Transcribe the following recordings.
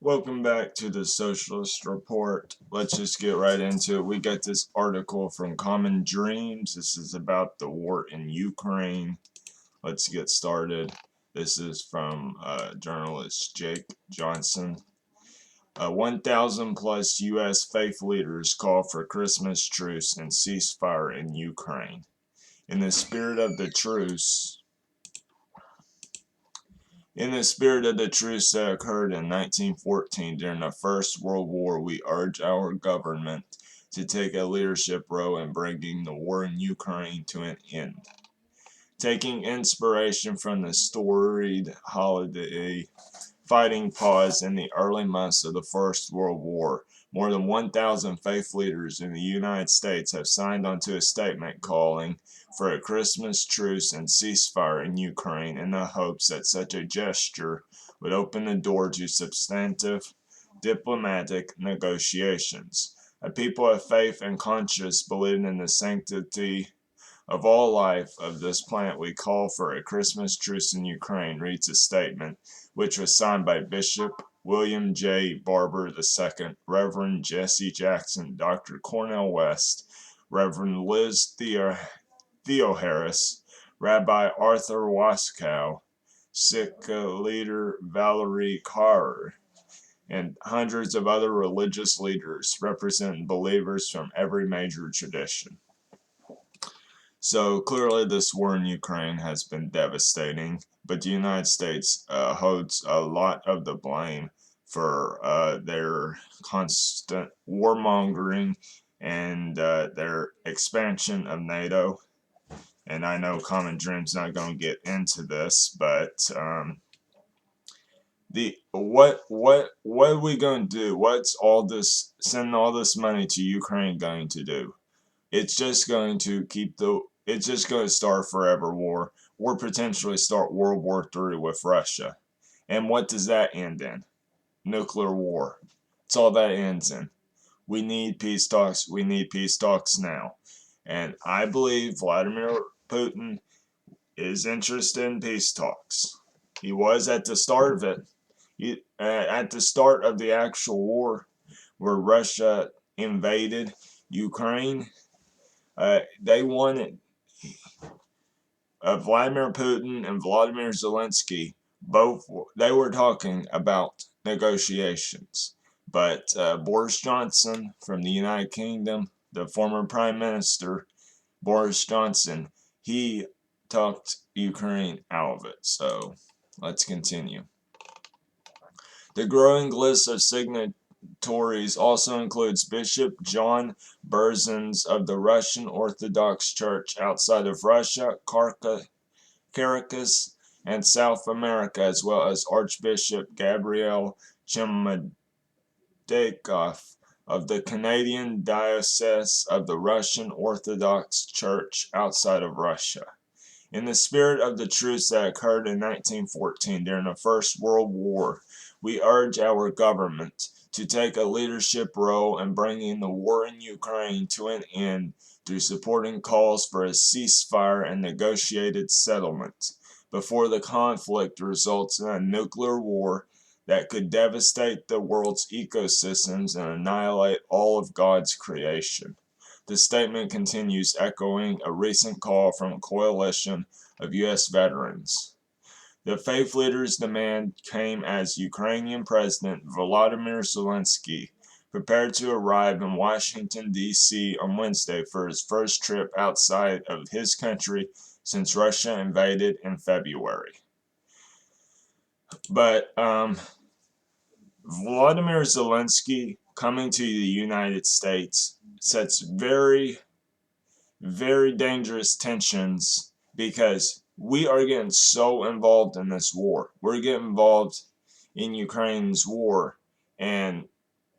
Welcome back to the Socialist Report. Let's just get right into it. We got this article from Common Dreams. This is about the war in Ukraine. Let's get started. This is from journalist Jake Johnson. 1,000 plus U.S. faith leaders call for Christmas truce and ceasefire in Ukraine. In the spirit of the truce, that occurred in 1914 during the First World War, we urge our government to take a leadership role in bringing the war in Ukraine to an end. Taking inspiration from the storied holiday fighting pause in the early months of the First World War, more than 1,000 faith leaders in the United States have signed onto a statement calling for a Christmas truce and ceasefire in Ukraine in the hopes that such a gesture would open the door to substantive diplomatic negotiations. A people of faith and conscience believing in the sanctity of all life of this planet, we call for a Christmas truce in Ukraine, reads a statement, which was signed by Bishop William J. Barber II, Reverend Jesse Jackson, Dr. Cornel West, Reverend Liz Theoharis, Rabbi Arthur Waskow, Sikh leader Valerie Kaur, and hundreds of other religious leaders representing believers from every major tradition. So clearly this war in Ukraine has been devastating, but the United States holds a lot of the blame for their constant warmongering and their expansion of NATO. And I know Common Dream's not going to get into this, but what are we going to do? What's all this sending all this money to Ukraine going to do? It's just going to it's just going to start forever war, or potentially start World War III with Russia. And what does that end in? Nuclear war. That's all that ends in. We need peace talks. We need peace talks now. And I believe Vladimir Putin is interested in peace talks. He was at the start of it. At the start of the actual war, where Russia invaded Ukraine, they wanted Vladimir Putin and Vladimir Zelensky, they were talking about negotiations. But Boris Johnson from the United Kingdom, the former Prime Minister, Boris Johnson, he talked Ukraine out of it. So let's continue. The growing list of signatories also includes Bishop John Berzins of the Russian Orthodox Church outside of Russia, Caracas, and South America, as well as Archbishop Gabriel Chemedekov of the Canadian Diocese of the Russian Orthodox Church outside of Russia. In the spirit of the truce that occurred in 1914 during the First World War, we urge our government to take a leadership role in bringing the war in Ukraine to an end through supporting calls for a ceasefire and negotiated settlement before the conflict results in a nuclear war that could devastate the world's ecosystems and annihilate all of God's creation. The statement continues, echoing a recent call from a coalition of U.S. veterans. The faith leaders' demand came as Ukrainian President Volodymyr Zelensky prepared to arrive in Washington, D.C. on Wednesday for his first trip outside of his country since Russia invaded in February. But Volodymyr Zelensky coming to the United States sets very, very dangerous tensions because we are getting so involved in this war. We're getting involved in Ukraine's war, and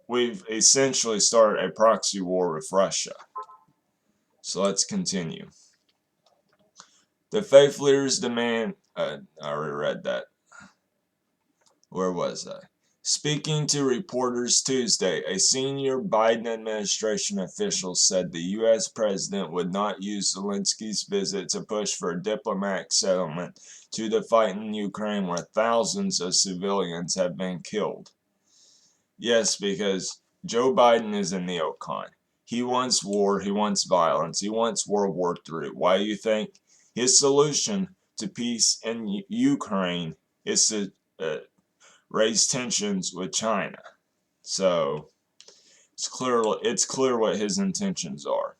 we've essentially started a proxy war with Russia. So let's continue. The faith leaders demand, I already read that. Where was I? Speaking to reporters Tuesday, a senior Biden administration official said the U.S. president would not use Zelensky's visit to push for a diplomatic settlement to the fight in Ukraine where thousands of civilians have been killed. Yes, because Joe Biden is a neocon. He wants war, he wants violence, he wants World War III. Why do you think his solution to peace in Ukraine is to raise tensions with China? So it's clear what his intentions are.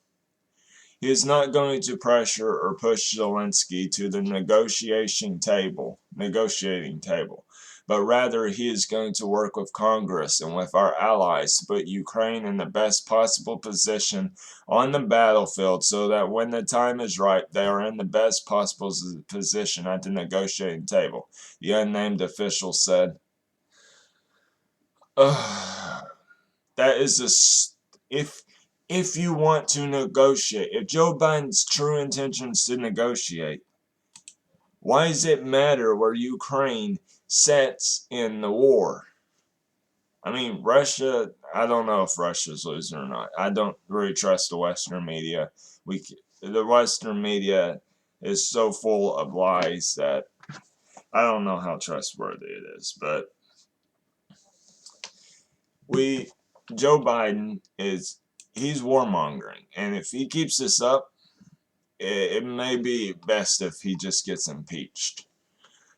He is not going to pressure or push Zelensky to the negotiating table, but rather he is going to work with Congress and with our allies to put Ukraine in the best possible position on the battlefield so that when the time is right, they are in the best possible position at the negotiating table, the unnamed official said. That is if you want to negotiate, if Joe Biden's true intentions to negotiate, why does it matter where Ukraine sits in the war? I mean, Russia, I don't know if Russia's losing or not. I don't really trust the Western media. The Western media is so full of lies that I don't know how trustworthy it is. But Joe Biden he's warmongering, and if he keeps this up, it may be best if he just gets impeached.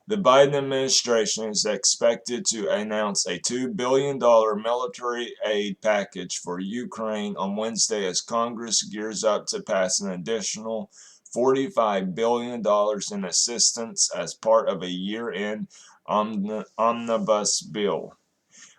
The Biden administration is expected to announce a $2 billion military aid package for Ukraine on Wednesday as Congress gears up to pass an additional $45 billion in assistance as part of a year-end omnibus bill.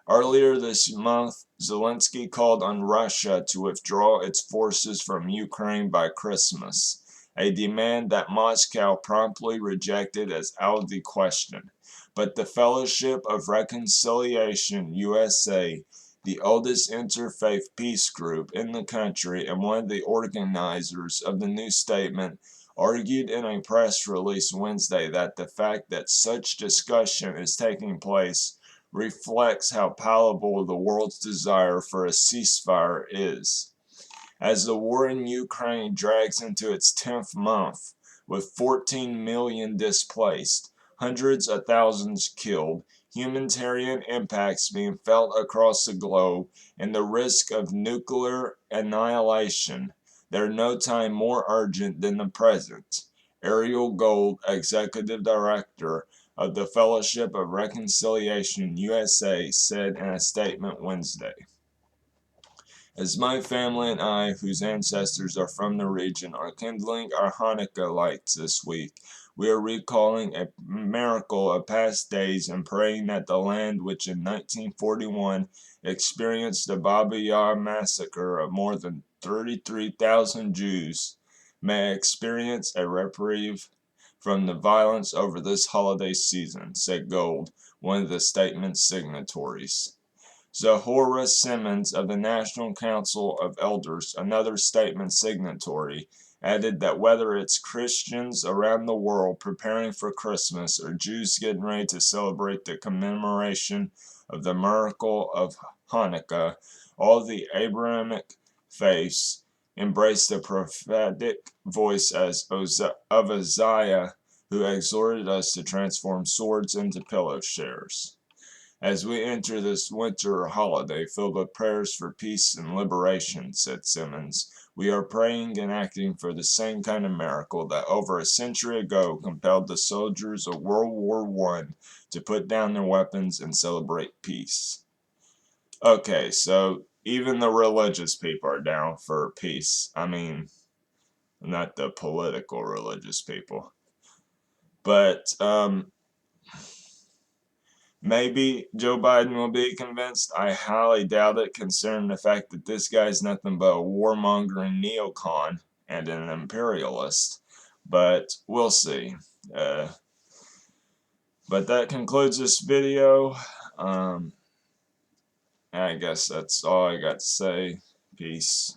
Earlier this month, Zelensky called on Russia to withdraw its forces from Ukraine by Christmas, a demand that Moscow promptly rejected as out of the question. But the Fellowship of Reconciliation USA, the oldest interfaith peace group in the country and one of the organizers of the new statement, argued in a press release Wednesday that the fact that such discussion is taking place reflects how palatable the world's desire for a ceasefire is. As the war in Ukraine drags into its 10th month, with 14 million displaced, hundreds of thousands killed, humanitarian impacts being felt across the globe, and the risk of nuclear annihilation, there is no time more urgent than the present. Ariel Gold, Executive Director of the Fellowship of Reconciliation USA, said in a statement Wednesday. As my family and I, whose ancestors are from the region, are kindling our Hanukkah lights this week, we are recalling a miracle of past days and praying that the land which in 1941 experienced the Baba Yar massacre of more than 33,000 Jews may experience a reprieve from the violence over this holiday season, said Gold, one of the statement's signatories. Zahora Simmons of the National Council of Elders, another statement signatory, added that whether it's Christians around the world preparing for Christmas or Jews getting ready to celebrate the commemoration of the miracle of Hanukkah, all the Abrahamic faiths embraced the prophetic voice of Isaiah, who exhorted us to transform swords into plowshares. As we enter this winter holiday filled with prayers for peace and liberation, said Simmons, we are praying and acting for the same kind of miracle that over a century ago compelled the soldiers of World War I to put down their weapons and celebrate peace. Okay, so even the religious people are down for peace. I mean, not the political religious people. But, maybe Joe Biden will be convinced. I highly doubt it, considering the fact that this guy's nothing but a warmongering neocon and an imperialist. But we'll see. But that concludes this video. I guess that's all I got to say. Peace.